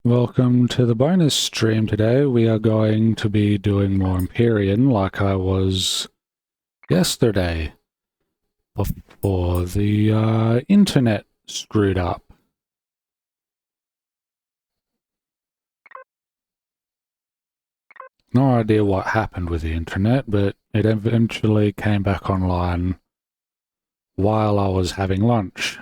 Welcome to the bonus stream today. We are going to be doing more Empyrion like I was yesterday before the internet screwed up. No idea what happened with the internet, but it eventually came back online while I was having lunch.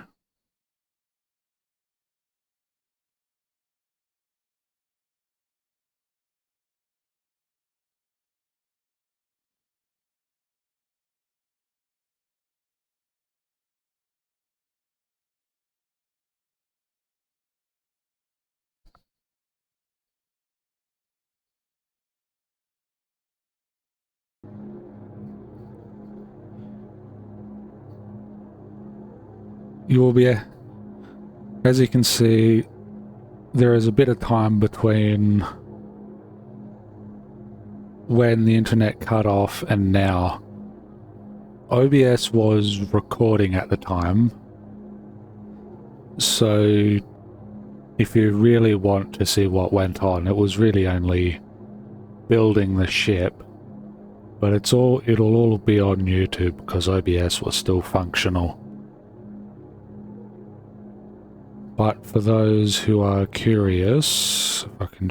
You will be, as you can see, there is a bit of time between when the internet cut off and now. OBS was recording at the time, so if you really want to see what went on, it was really only building the ship, but it'll all be on YouTube because OBS was still functional. But for those who are curious, if I can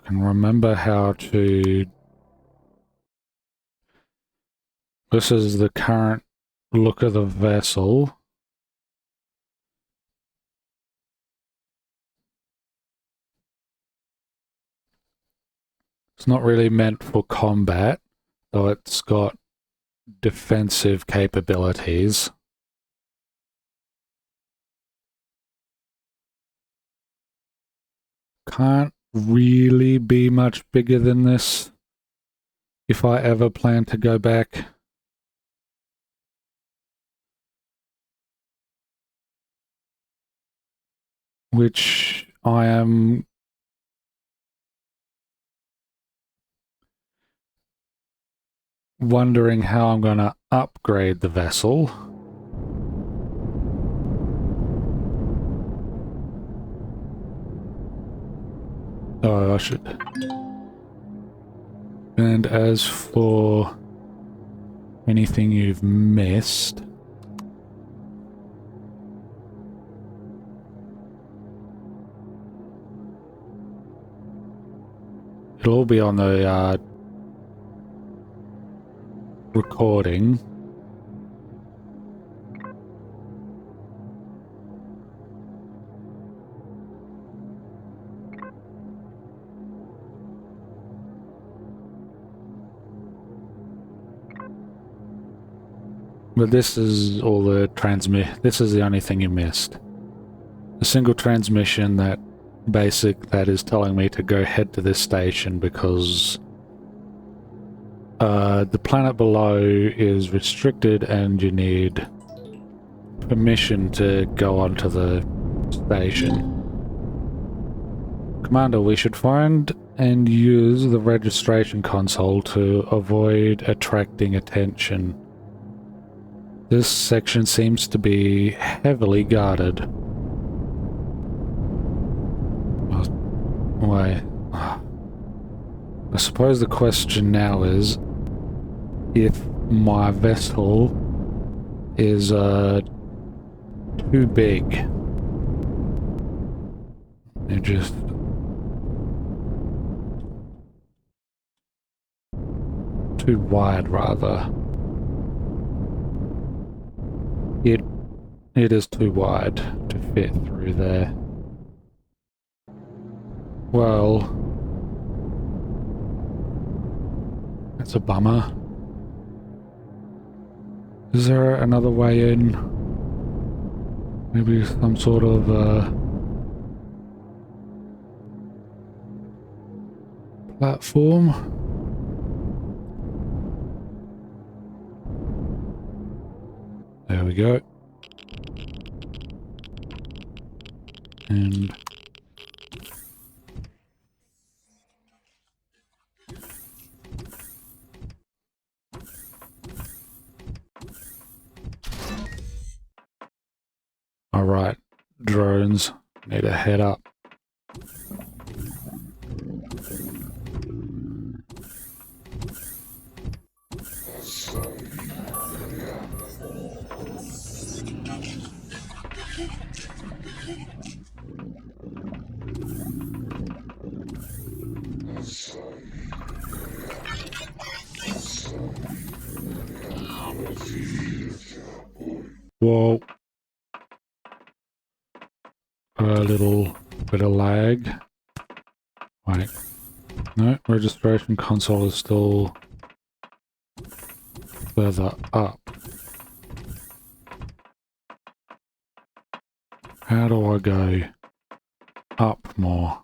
remember how to. This is the current look of the vessel. It's not really meant for combat, though it's got defensive capabilities. Can't really be much bigger than this if I ever plan to go back. Which I am wondering how I'm going to upgrade the vessel. Oh, I should. And as for anything you've missed, it'll all be on the recording. But this is all the this is the only thing you missed. A single transmission that is telling me to go head to this station because the planet below is restricted and you need permission to go onto the station. Commander, we should find and use the registration console to avoid attracting attention. This section seems to be heavily guarded. Wait. I suppose the question now is if my vessel is too big. It just too wide rather. It is too wide to fit through there. Well, that's a bummer. Is there another way in? Maybe some sort of platform? There we go. And all right. drones need to head up. Whoa. A little bit of lag. Wait. No, registration console is still further up. How do I go up more?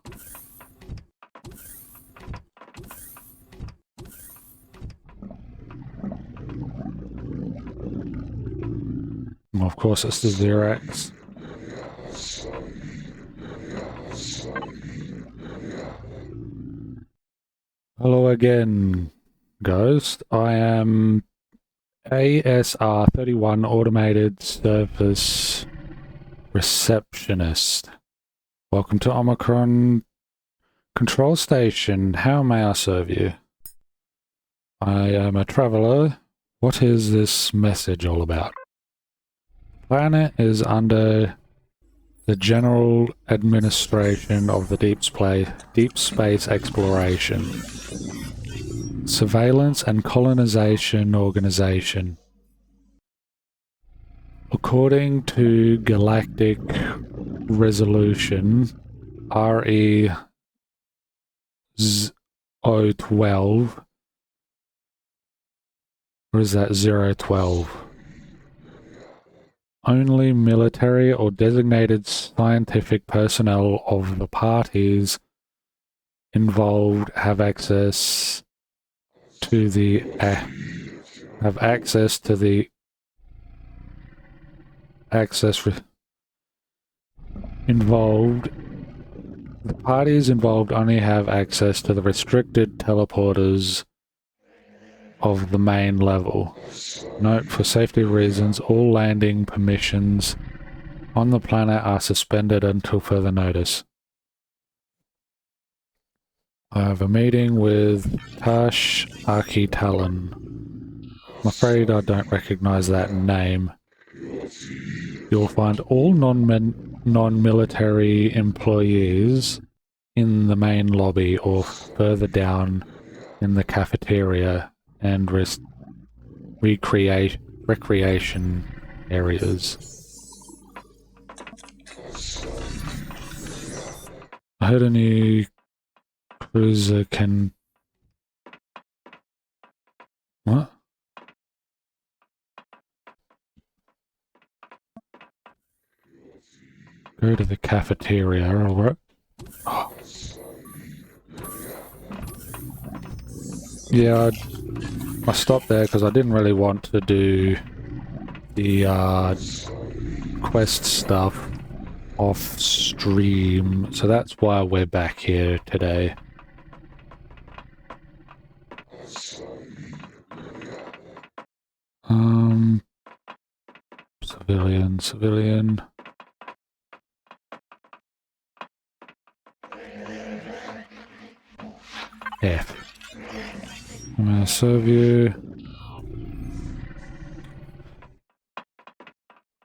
Well, of course it's the Xerax. Hello again, Ghost. I am ASR-31 Automated Service Receptionist. Welcome to Omicron Control Station. How may I serve you? I am a traveler. What is this message all about? Planet is under the general administration of the deep space exploration, surveillance and colonization organization. According to Galactic Resolution RE-012, or is that 012? Only military or designated scientific personnel of the parties involved have access to the involved. The parties involved only have access to the restricted teleporters of the main level. Note, for safety reasons, all landing permissions on the planet are suspended until further notice. I have a meeting with Tash Architalan. I'm afraid I don't recognize that name. You'll find all non-military employees in the main lobby or further down in the cafeteria and recreation areas. I heard a new cruiser can... What? Go to the cafeteria, alright. Oh. Yeah, I stopped there because I didn't really want to do the quest stuff off stream, so that's why we're back here today. Civilian. F. I'm gonna serve you.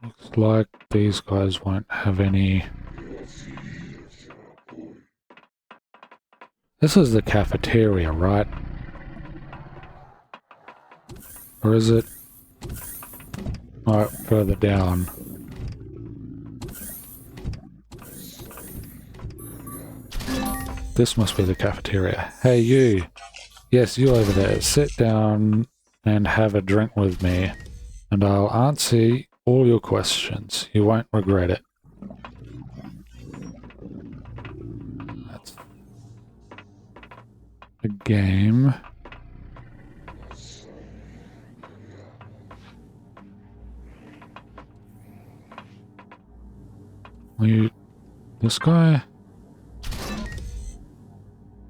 Looks like these guys won't have any. This is the cafeteria, right? Or is it? Alright, further down. This must be the cafeteria. Hey, you. Yes, you over there. Sit down and have a drink with me, and I'll answer all your questions. You won't regret it. That's a game. This guy?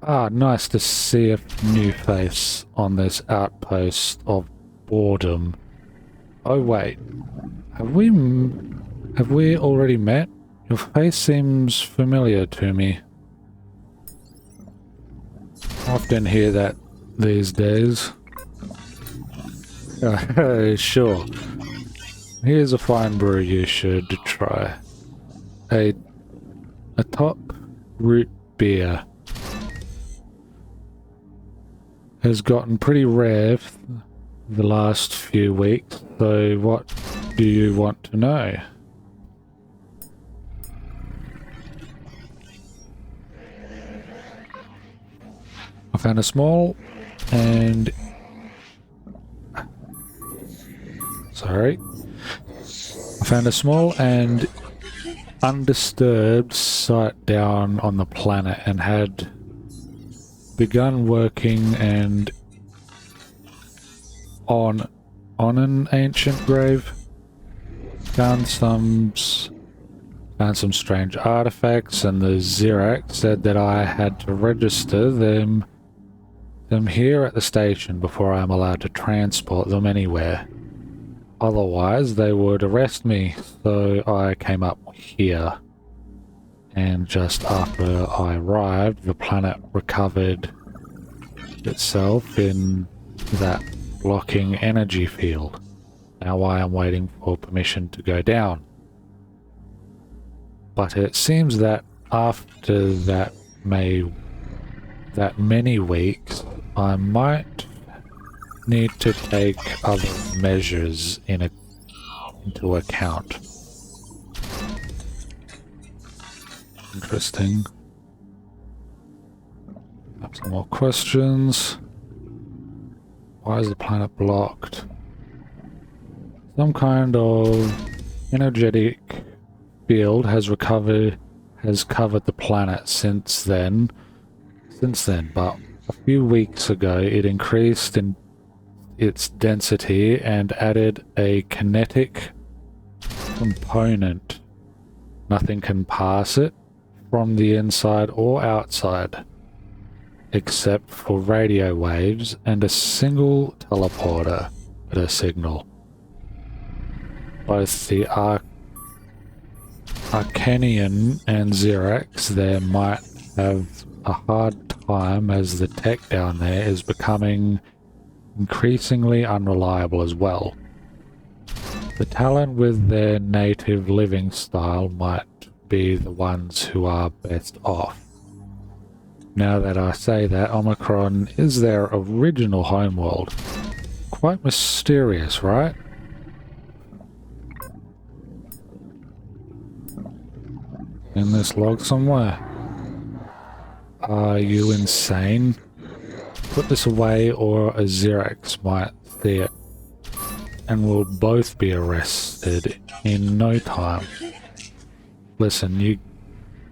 Ah, nice to see a new face on this outpost of boredom. Oh wait, have we already met? Your face seems familiar to me. I often hear that these days. Sure. Here's a fine brew you should try. A top root beer. Has gotten pretty rare the last few weeks, so what do you want to know? I found a small and... Sorry. I found a small and undisturbed site down on the planet and had begun working and on an ancient grave. Found some strange artifacts, and the Xerax said that I had to register them here at the station before I'm allowed to transport them anywhere. Otherwise, they would arrest me, so I came up here. And just after I arrived, the planet recovered itself in that blocking energy field. Now I am waiting for permission to go down. But it seems that after that many weeks, I might need to take other measures into account. Interesting. Have some more questions. Why is the planet blocked? Some kind of energetic field has covered the planet since then, but a few weeks ago it increased in its density and added a kinetic component. Nothing can pass it from the inside or outside, except for radio waves and a single teleporter with a signal. Both the Arcanian and Xerax there might have a hard time, as the tech down there is becoming increasingly unreliable as well. The Talon with their native living style might be the ones who are best off. Now that I say that, Omicron is their original homeworld. Quite mysterious, right? In this log somewhere. Are you insane? Put this away or a Xerax might see it, and we'll both be arrested in no time. Listen, you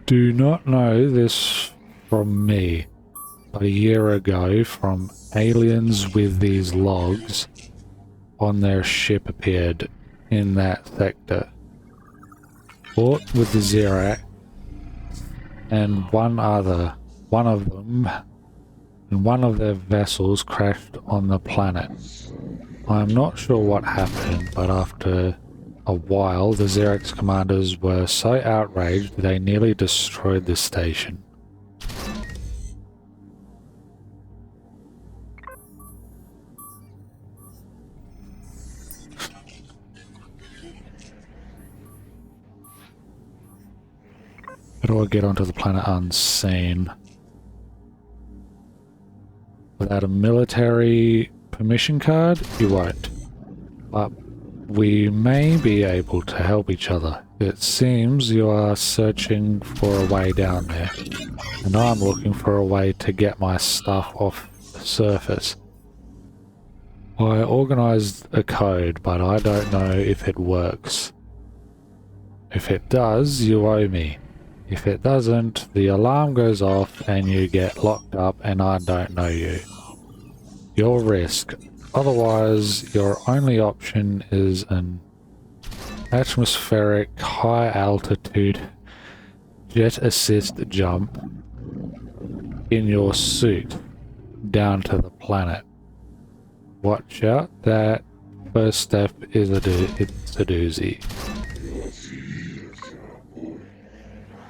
do not know this from me, but a year ago, from aliens with these logs on their ship appeared in that sector. Fought with the Xerax and one of their vessels crashed on the planet. I am not sure what happened, but after a while, the Xerax commanders were so outraged they nearly destroyed the station. How do I get onto the planet unseen? Without a military permission card, you won't. But we may be able to help each other. It seems you are searching for a way down there, and I'm looking for a way to get my stuff off the surface. I organized a code, but I don't know if it works. If it does, you owe me. If it doesn't, the alarm goes off and you get locked up and I don't know you. Your risk. Otherwise, your only option is an atmospheric high-altitude jet assist jump in your suit down to the planet. Watch out, that first step is it's a doozy.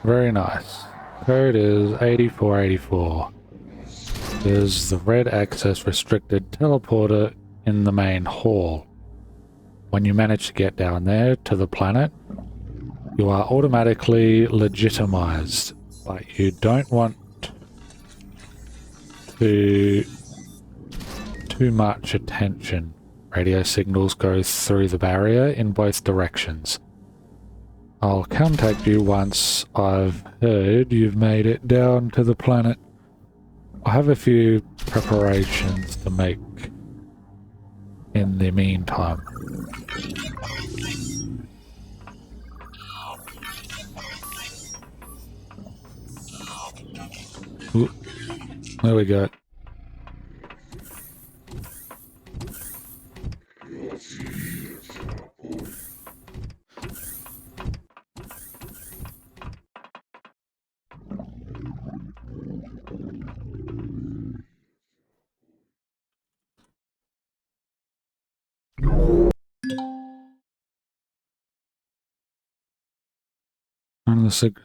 Very nice. Code is 8484. There's the red access restricted teleporter in the main hall. When you manage to get down there to the planet, you are automatically legitimized, but you don't want too much attention. Radio signals go through the barrier in both directions. I'll contact you once I've heard you've made it down to the planet. I have a few preparations to make in the meantime. Ooh, there we go.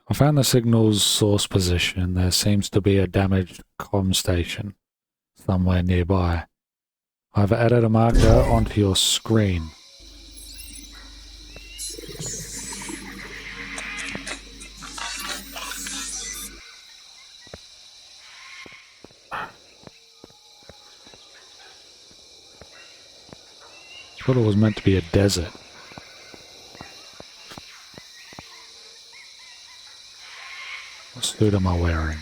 I found the signal's source position. There seems to be a damaged comm station somewhere nearby. I've added a marker onto your screen. Thought it was meant to be a desert. What suit am I wearing?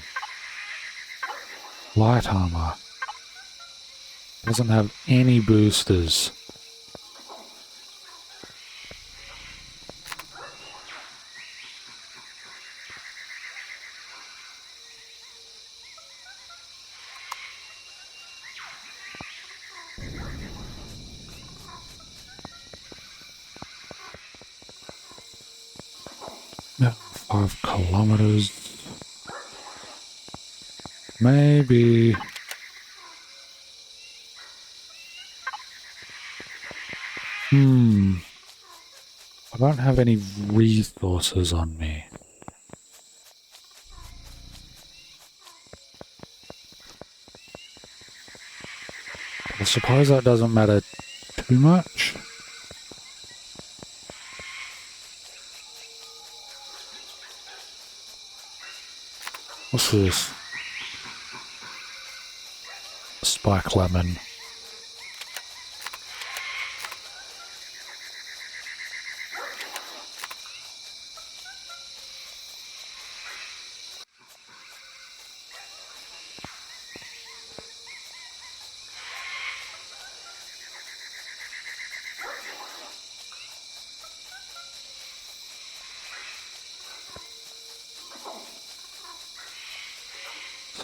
Light armor. Doesn't have any boosters. No, 5 kilometers. Maybe. I don't have any resources on me. I suppose that doesn't matter too much. What's this? Spike lemon.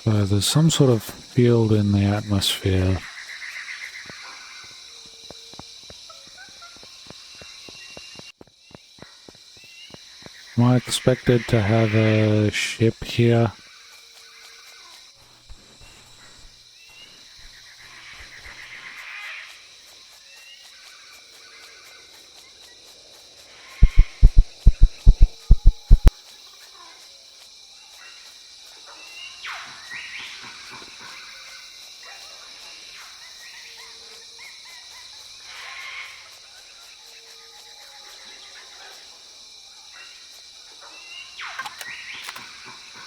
So there's some sort of field in the atmosphere. Am I expected to have a ship here?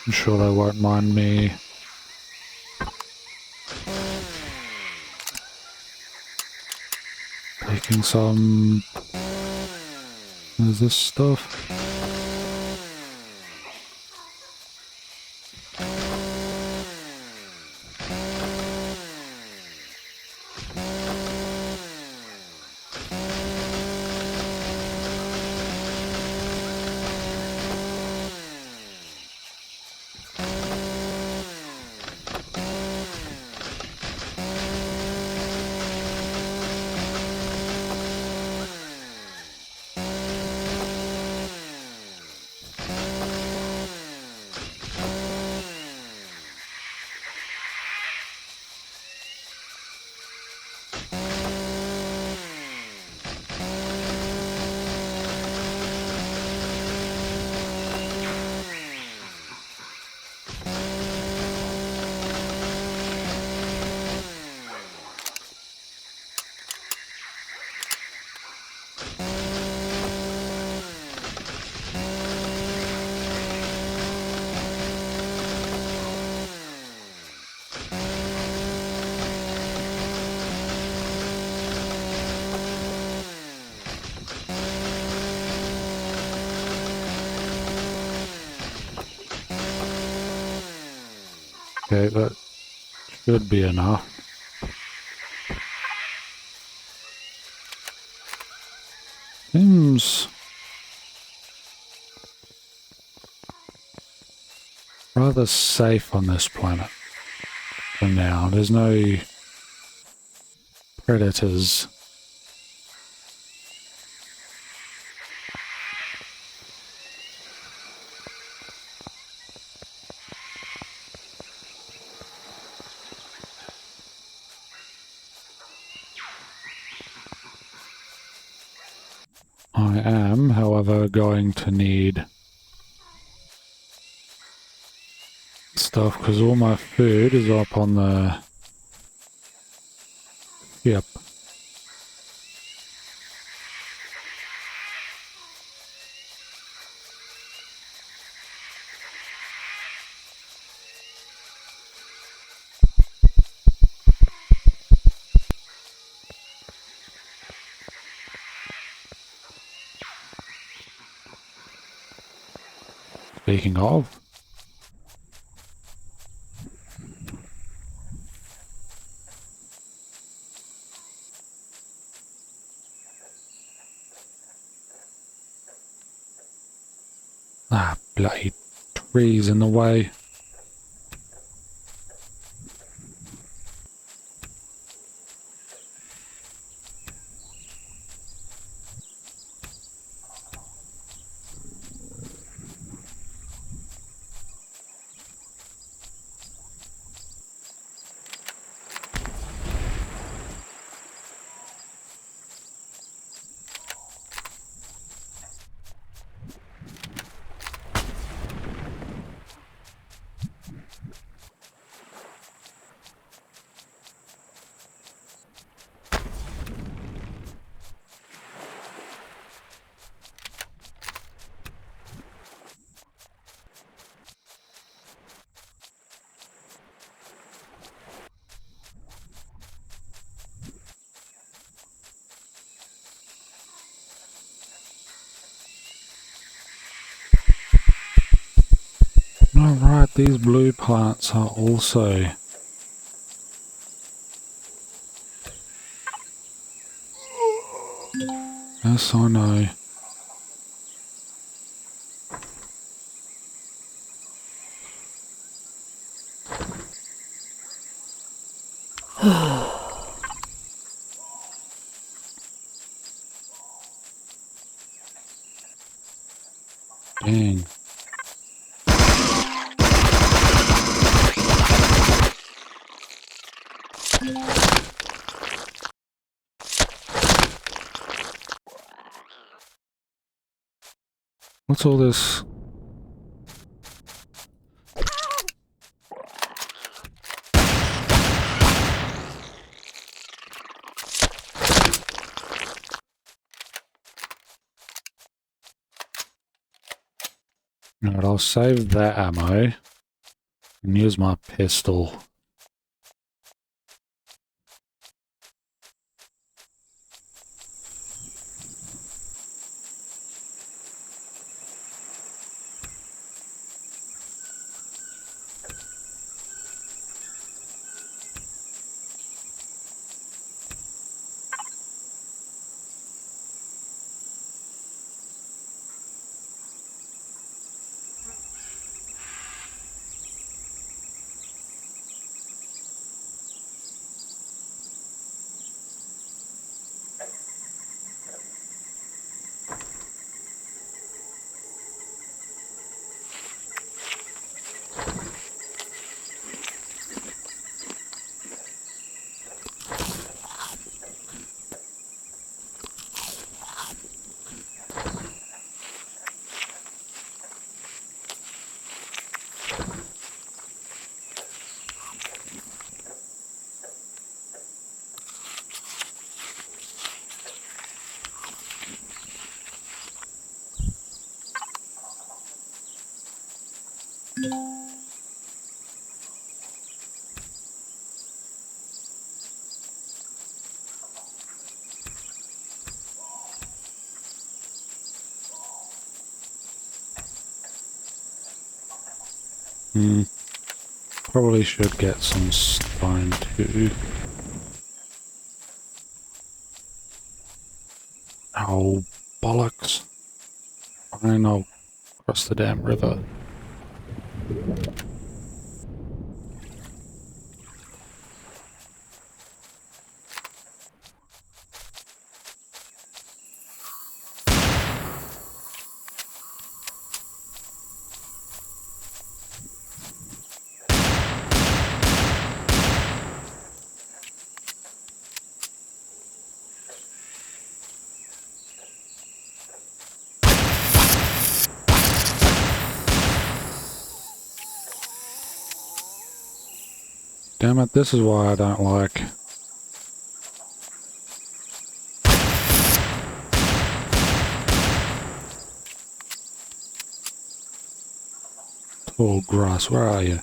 I'm sure they won't mind me taking some of this stuff. Okay, that should be enough. Seems rather safe on this planet for now. There's no predators. I am, however, going to need stuff because all my food is up on the ship. Speaking of, bloody trees in the way. No, right, these blue plants are also... Yes, I know. Dang. What's all this? Alright, I'll save that ammo and use my pistol. probably should get some stone too. Oh, bollocks. Fine, I'll cross the damn river. Damn it, this is why I don't like... tall grass, where are you?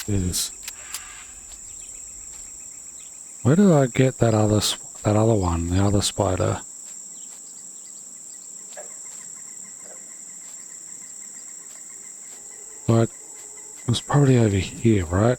Is where did I get that other one, the other spider? Like, it was probably over here, right?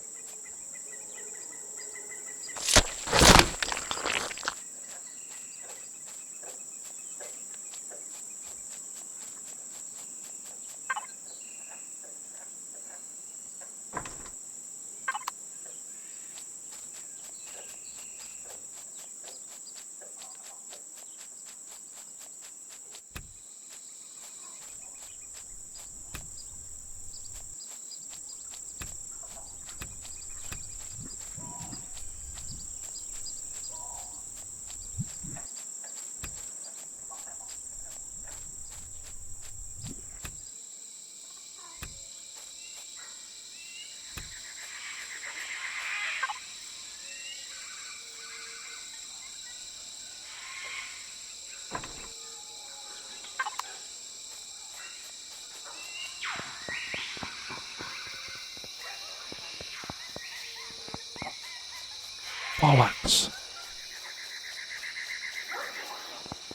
Bollocks.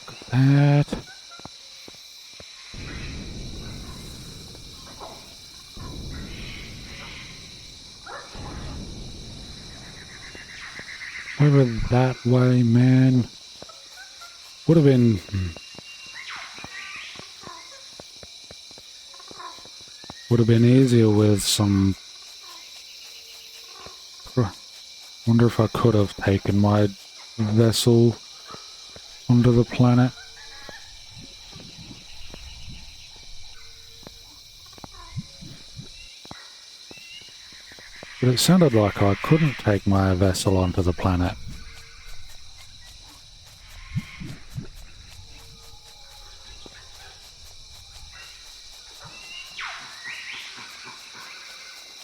Look at that. Over that way, man. Would have been... would have been easier with some... Wonder if I could have taken my vessel onto the planet. But it sounded like I couldn't take my vessel onto the planet.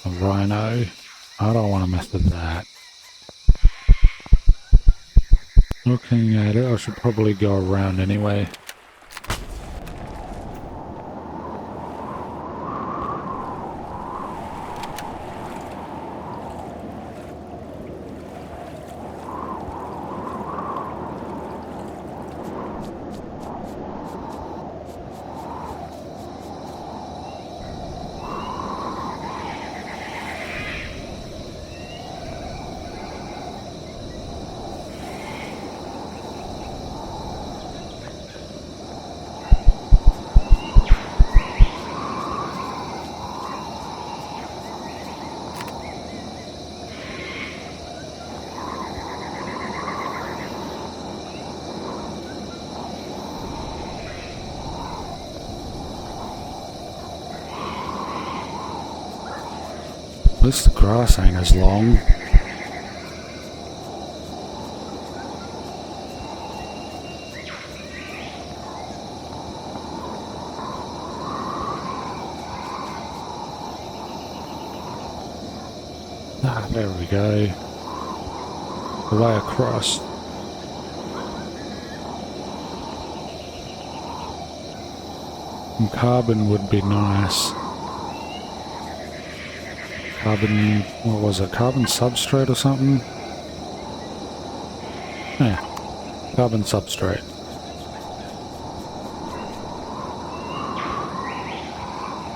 A rhino. I don't want to mess with that. Looking at it, I should probably go around anyway. At least the grass ain't as long. Ah, there we go. The way across. Some carbon would be nice. Carbon, what was it? Carbon substrate or something? Yeah, carbon substrate.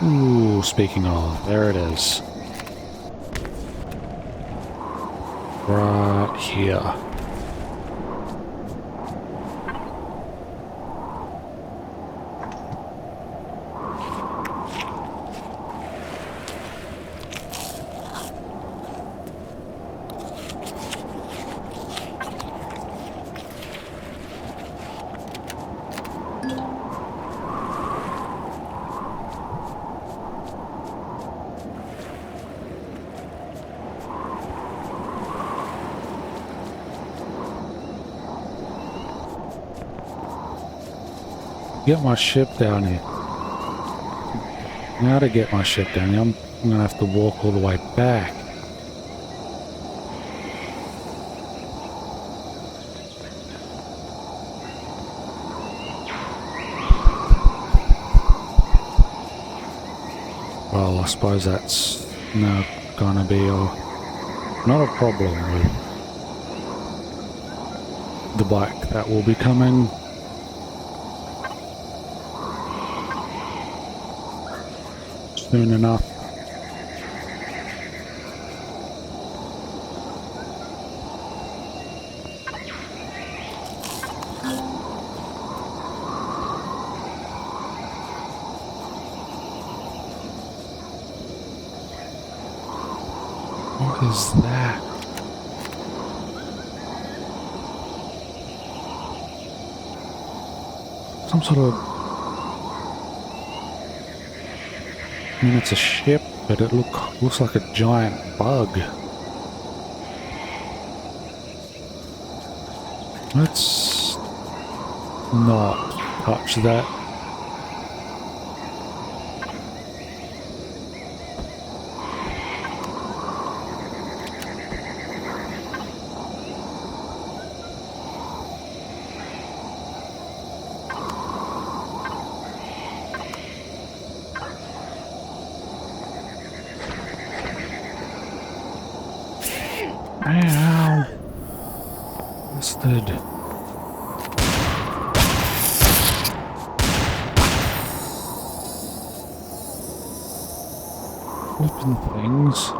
Ooh, speaking of, there it is. Right here. Get my ship down here. Now to get my ship down here, I'm gonna have to walk all the way back. Well, I suppose that's not gonna be not a problem with the bike that will be coming. Soon enough. What is that? Some sort of... I mean, it's a ship, but it looks like a giant bug. Let's not touch that. Ow! Busted. Flipping things.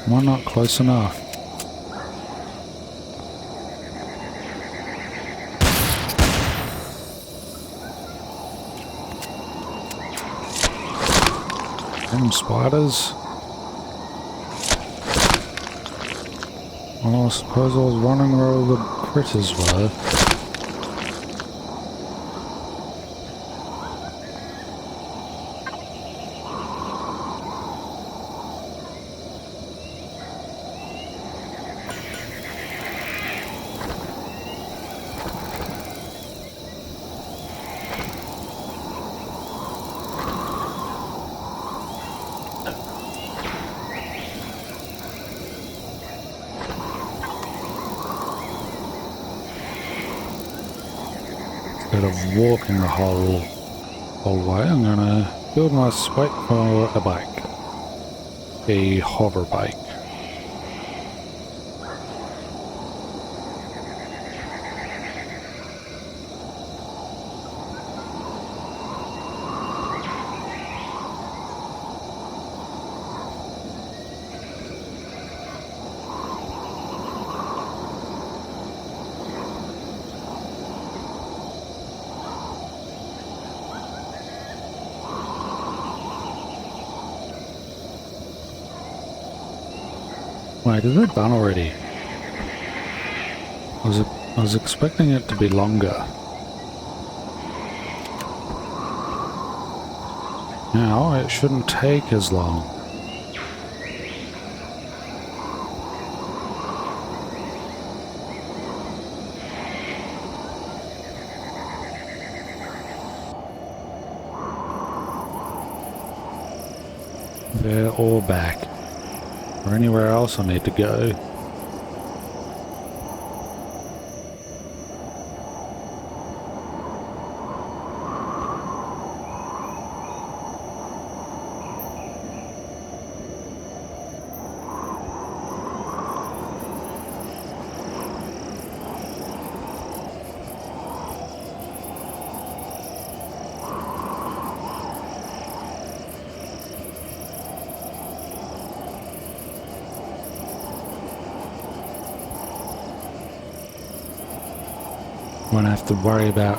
Why not close enough? Damn spiders. Well, I suppose I was running where all the critters were. Instead of walking the whole way, I'm gonna build my wait for a bike. A hover bike. Wait, is it done already? I was expecting it to be longer. Now it shouldn't take as long. There or back. Or anywhere else I need to go. Won't have to worry about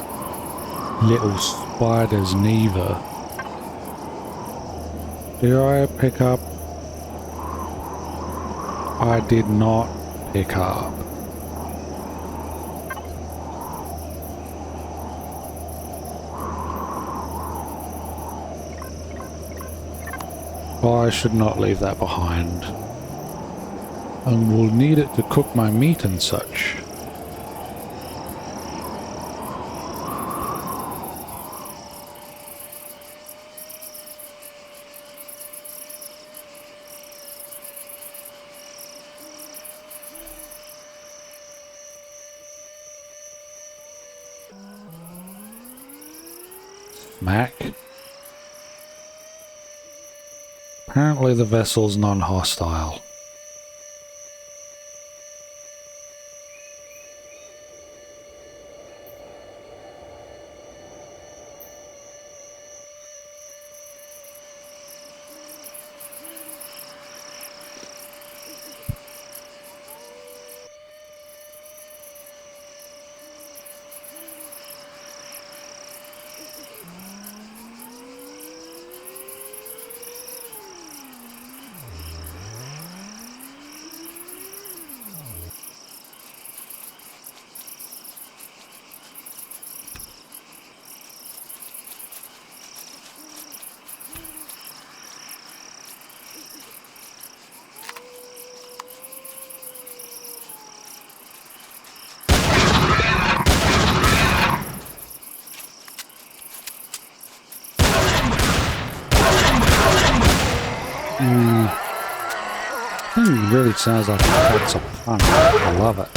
little spiders neither. Did I pick up? I did not pick up. I should not leave that behind. And we'll need it to cook my meat and such. Mac. Apparently the vessel's non-hostile. Thing really sounds like it's a pun. I love it.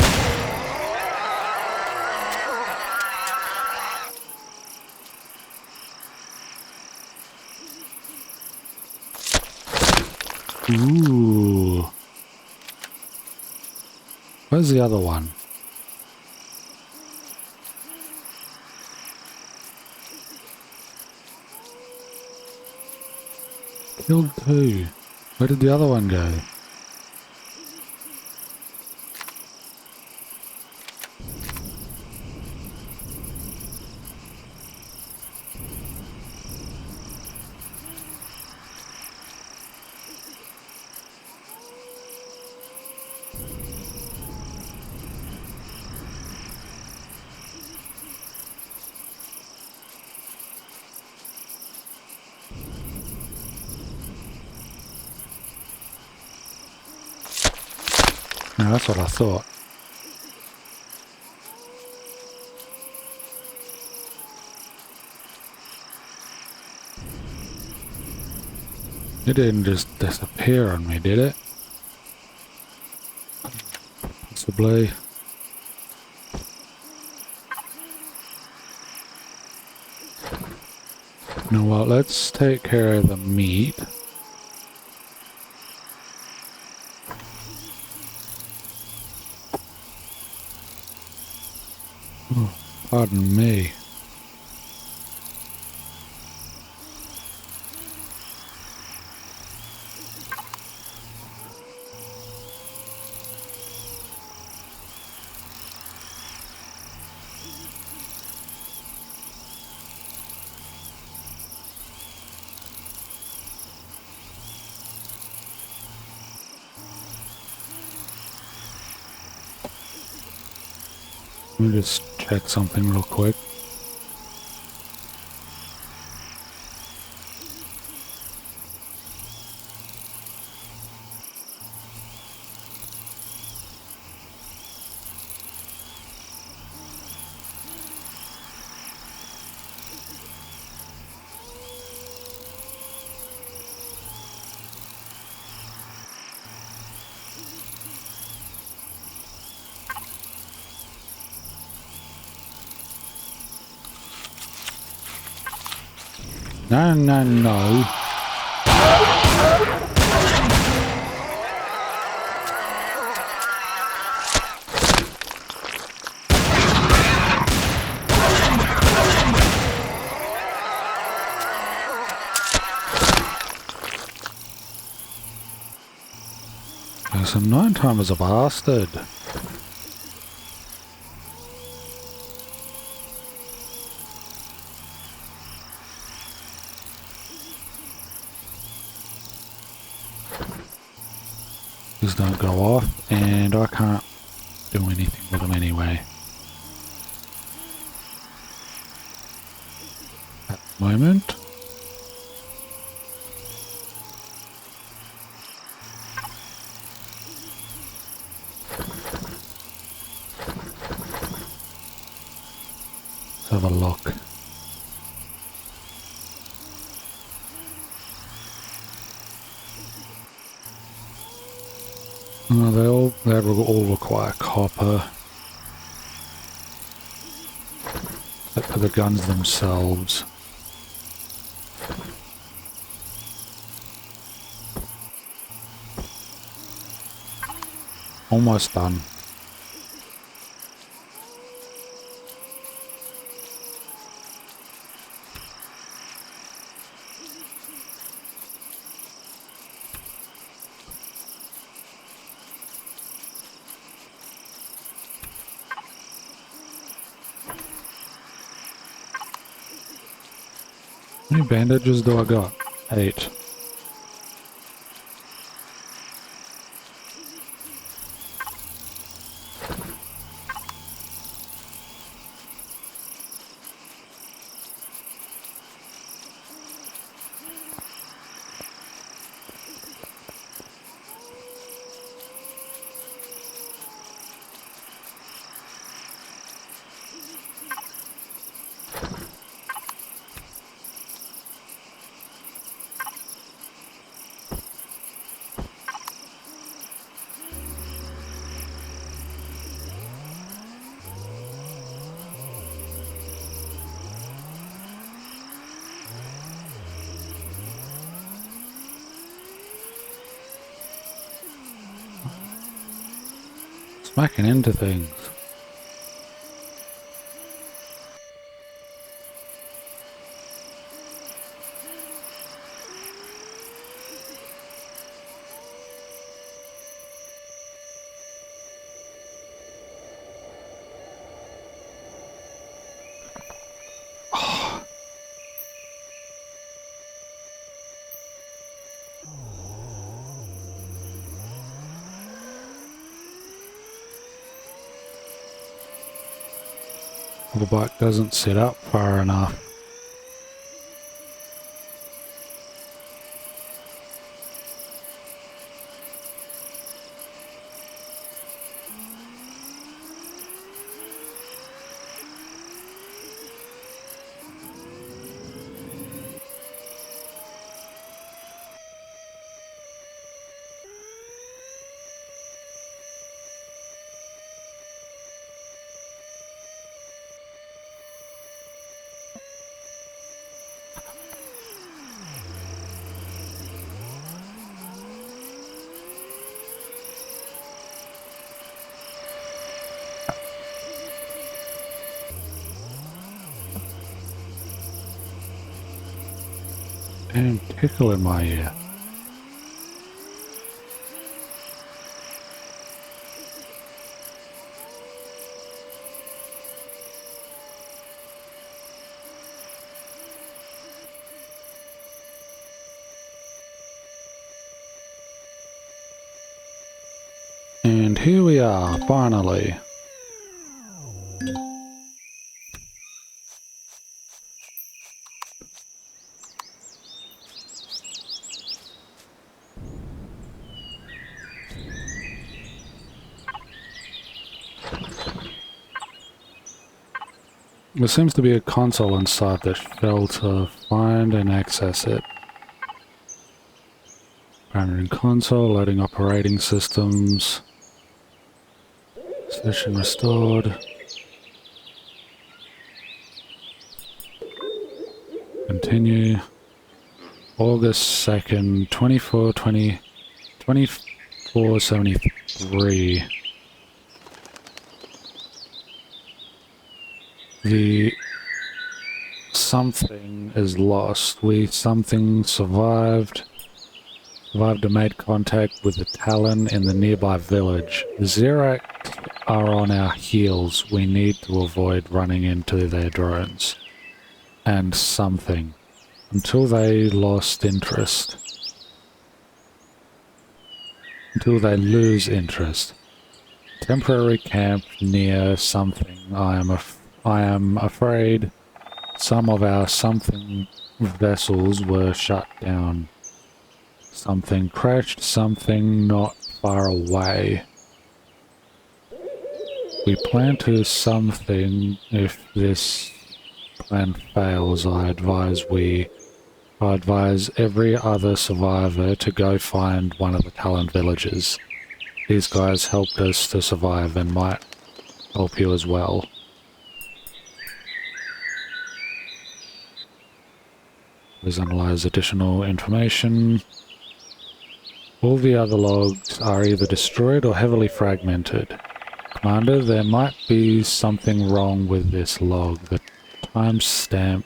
Ooh. Where's the other one? Killed two. Where did the other one go? No, that's what I thought. It didn't just disappear on me, did it? Possibly. You know what, let's take care of the meat. Oh, pardon me. Let me just check something real quick. No, no, no. So nighttime is a bastard. These don't go off, and I can't do anything with them anyway. At the moment. Let's have a look. They all require copper. Except for the guns themselves. Almost done. How many bandages do I got? 8. Smacking into things. The bike doesn't sit up far enough. Damn tickle in my ear. And here we are, finally. There seems to be a console inside the shelter. Find and access it. Primary console, loading operating systems. Session restored. Continue. August 2nd, 2473. The something is lost. Something survived and made contact with the Talon in the nearby village. The Xerax are on our heels. We need to avoid running into their drones. And something. Until they lost interest. Until they lose interest. Temporary camp near something. I am afraid some of our something vessels were shut down. Something crashed, something not far away. We plan to something. If this plan fails, I advise every other survivor to go find one of the Talon villages. These guys helped us to survive and might help you as well. Please analyze additional information. All the other logs are either destroyed or heavily fragmented. Commander, there might be something wrong with this log. The timestamp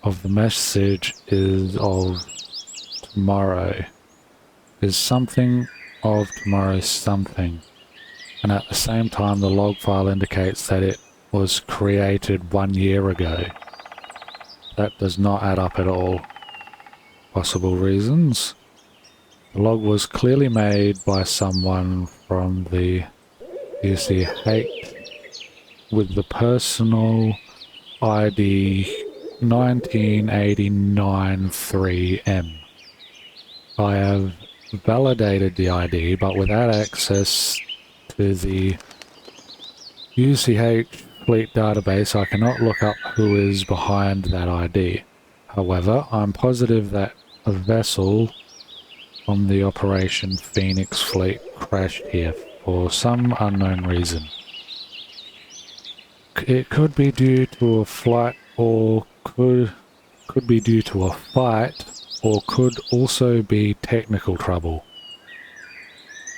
of the message is of tomorrow. Is something of tomorrow something? And at the same time the log file indicates that it was created 1 year ago. That does not add up at all. Possible reasons? The log was clearly made by someone from the UCH with the personal ID 1989-3M. I have validated the ID, but without access to the UCH fleet database, I cannot look up who is behind that ID. However, I'm positive that a vessel from the Operation Phoenix fleet crashed here for some unknown reason. It could be due to a flight, or could be due to a fight, or could also be technical trouble.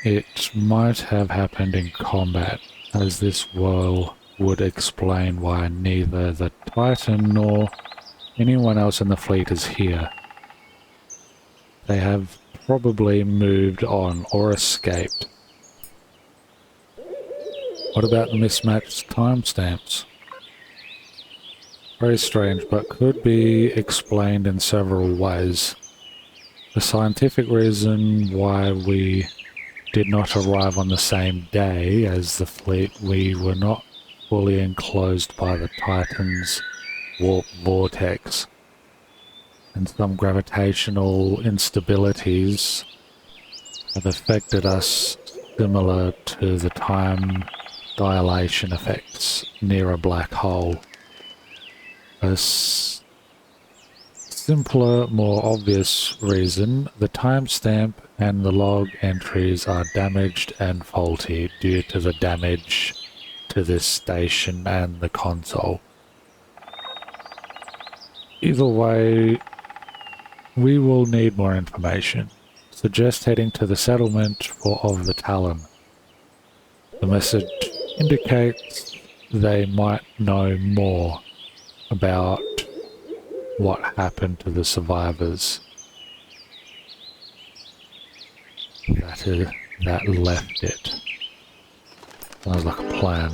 It might have happened in combat, as this would explain why neither the Titan nor anyone else in the fleet is here. They have probably moved on or escaped. What about the mismatched timestamps? Very strange, but could be explained in several ways. The scientific reason why we did not arrive on the same day as the fleet, we were not fully enclosed by the Titan's warp vortex, and some gravitational instabilities have affected us similar to the time dilation effects near a black hole. A simpler, more obvious reason, the timestamp and the log entries are damaged and faulty due to the damage to this station and the console. Either way, we will need more information. Suggest heading to the settlement of the Talon. The message indicates they might know more about what happened to the survivors that left it. Sounds like a plan.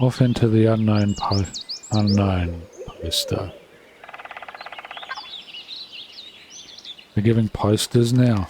Off into the unknown poster. We're giving posters now.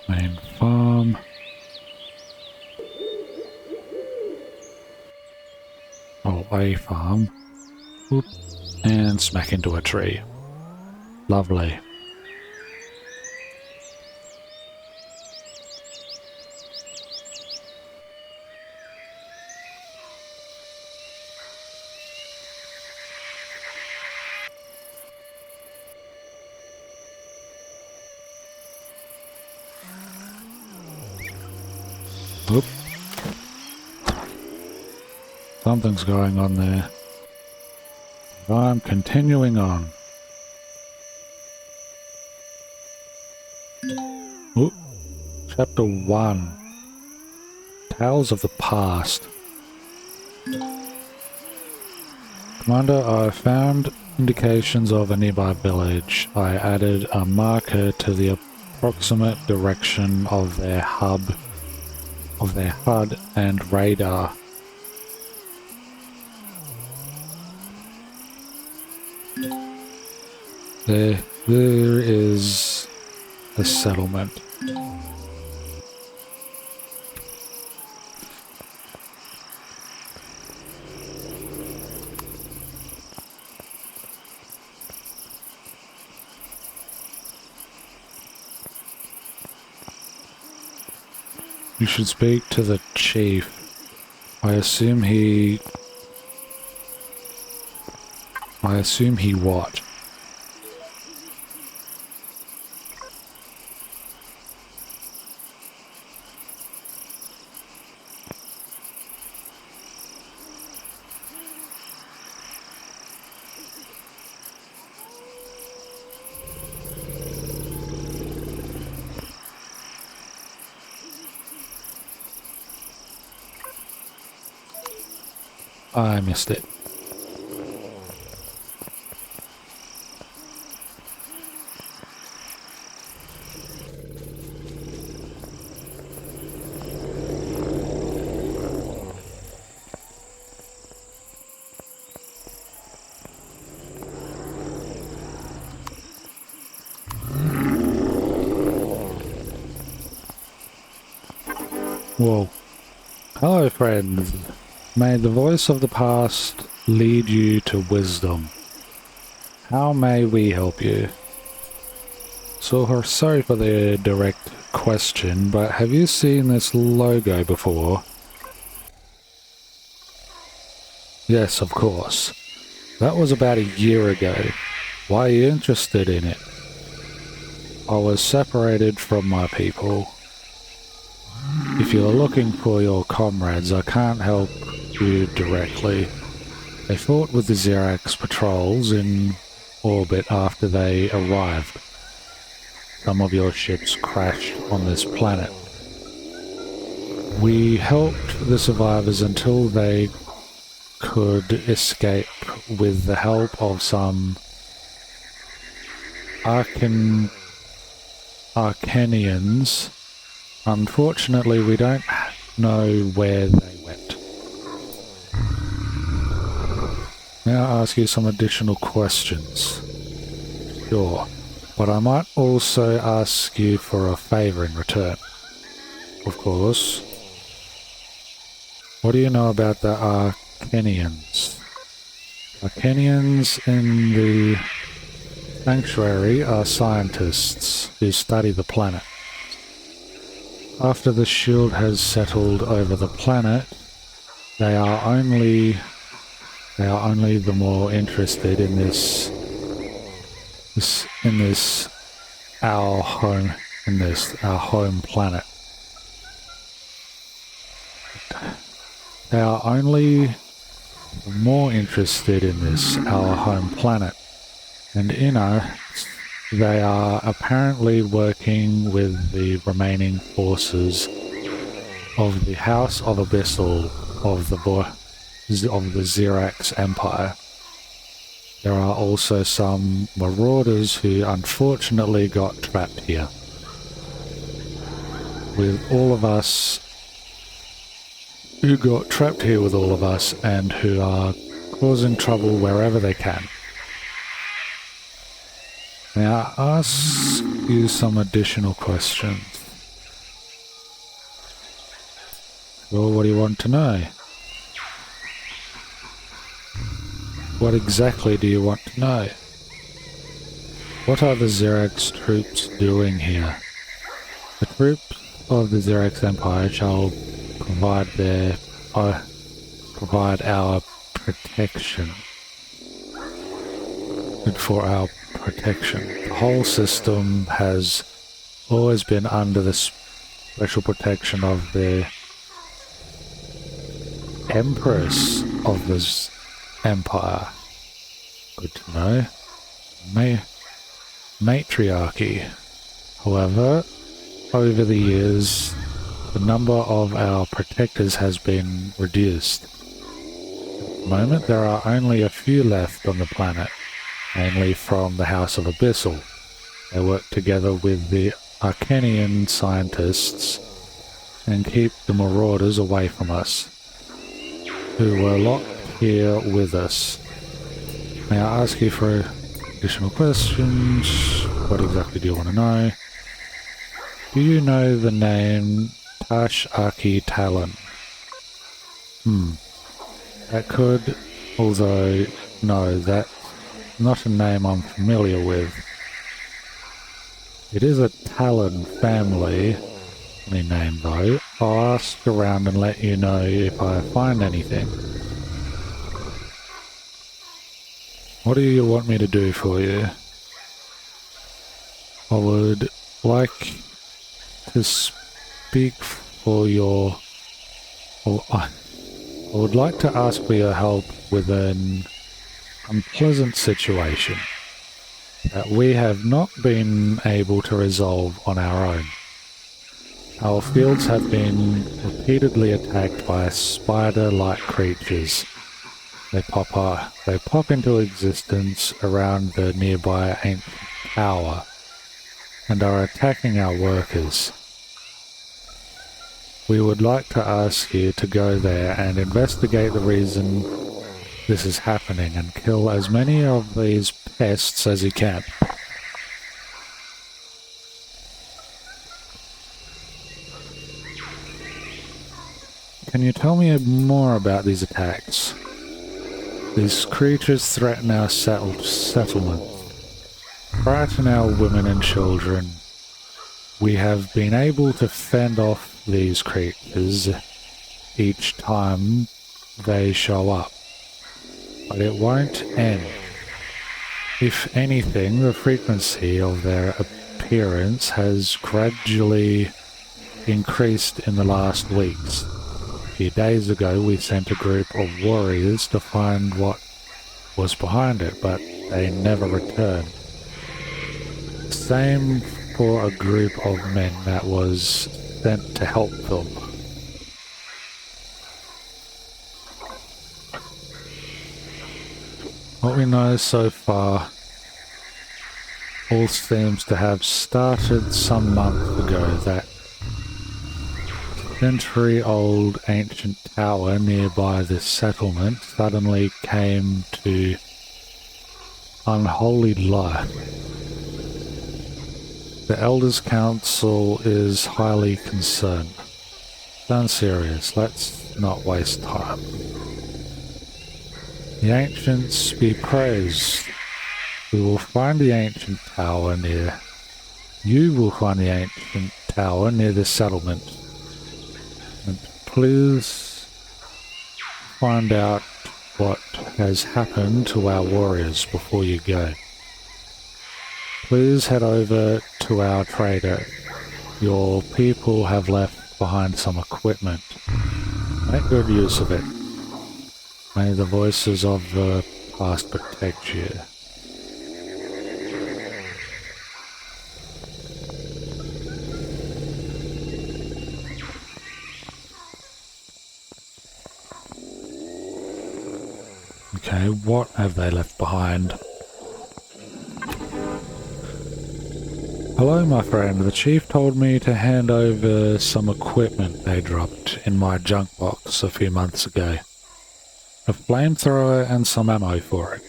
Main farm. Oh, a farm. Oop. And smack into a tree. Lovely. Oop. Something's going on there. I'm continuing on. Oop. Chapter 1. Tales of the Past. Commander, I found indications of a nearby village. I added a marker to the approximate direction of their HUD and radar. There is a settlement. You should speak to the chief. I assume he what? I missed it. Whoa. Hello, friends. May the voice of the past lead you to wisdom. How may we help you? So, sorry for the direct question, but have you seen this logo before? Yes, of course. That was about a year ago. Why are you interested in it? I was separated from my people. If you're looking for your comrades, I can't help you directly. They fought with the Xerax patrols in orbit after they arrived. Some of your ships crashed on this planet. We helped the survivors until they could escape with the help of some Arcanians. Unfortunately, we don't know where they went. May I ask you some additional questions? Sure, but I might also ask you for a favor in return. Of course. What do you know about the Arcanians? Arcanians in the Sanctuary are scientists who study the planet. After the shield has settled over the planet, they are only the more interested in our home planet. They are only more interested in our home planet. And they are apparently working with the remaining forces of the House of Abyssal of the Xerax Empire. There are also some marauders who unfortunately got trapped here. Who got trapped here with all of us and who are causing trouble wherever they can. May I ask you some additional questions? Well, what do you want to know? What exactly do you want to know? What are the Xerax troops doing here? The troops of the Xerax Empire shall provide our protection. And for our protection. The whole system has always been under the special protection of the Empress of this empire. Good to know. Matriarchy. However, over the years, the number of our protectors has been reduced. At the moment, there are only a few left on the planet, mainly from the House of Abyssal. They work together with the Arcanian scientists and keep the marauders away from us, who were locked here with us. May I ask you for additional questions? What exactly do you want to know? Do you know the name Tash Aki Talon? That could, although no, that's not a name I'm familiar with. It is a Talon family name though. I'll ask around and let you know if I find anything. What do you want me to do for you? I would like to speak for your... I would like to ask for your help with an unpleasant situation that we have not been able to resolve on our own. Our fields have been repeatedly attacked by spider-like creatures. They pop into existence around the nearby ancient tower and are attacking our workers. We would like to ask you to go there and investigate the reason this is happening and kill as many of these pests as you can. Can you tell me more about these attacks? These creatures threaten our settlement, frighten our women and children. We have been able to fend off these creatures each time they show up, but it won't end. If anything, the frequency of their appearance has gradually increased in the last weeks. A few days ago we sent a group of warriors to find what was behind it, but they never returned. Same for a group of men that was sent to help them. What we know so far all seems to have started some months ago. That century-old ancient tower nearby this settlement suddenly came to unholy life. The Elders' Council is highly concerned. Sounds serious. Let's not waste time. The ancients be praised. We will find the ancient tower near... You will find the ancient tower near the settlement. And please find out what has happened to our warriors before you go. Please head over to our trader. Your people have left behind some equipment. Make good use of it. May the voices of the past protect you. Okay, what have they left behind? Hello, my friend. The chief told me to hand over some equipment they dropped in my junk box a few months ago. A flamethrower and some ammo for it.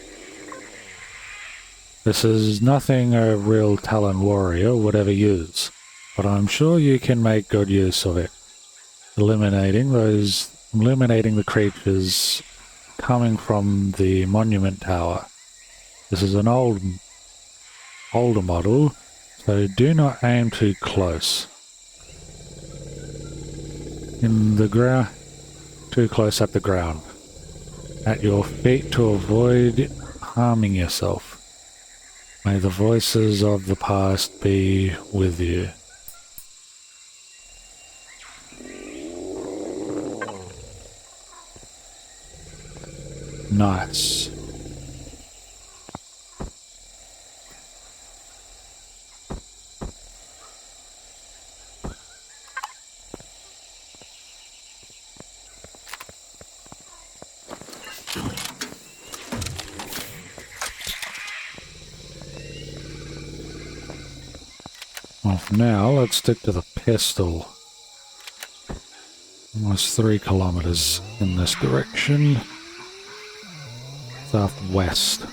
This is nothing a real Talon warrior would ever use, but I'm sure you can make good use of it, eliminating the creatures coming from the monument tower. This is an older model, so do not aim too close. In the ground, too close at the ground. At your feet to avoid harming yourself. May the voices of the past be with you. Nice. Well, for now, let's stick to the pistol. Almost 3 kilometers in this direction. Southwest.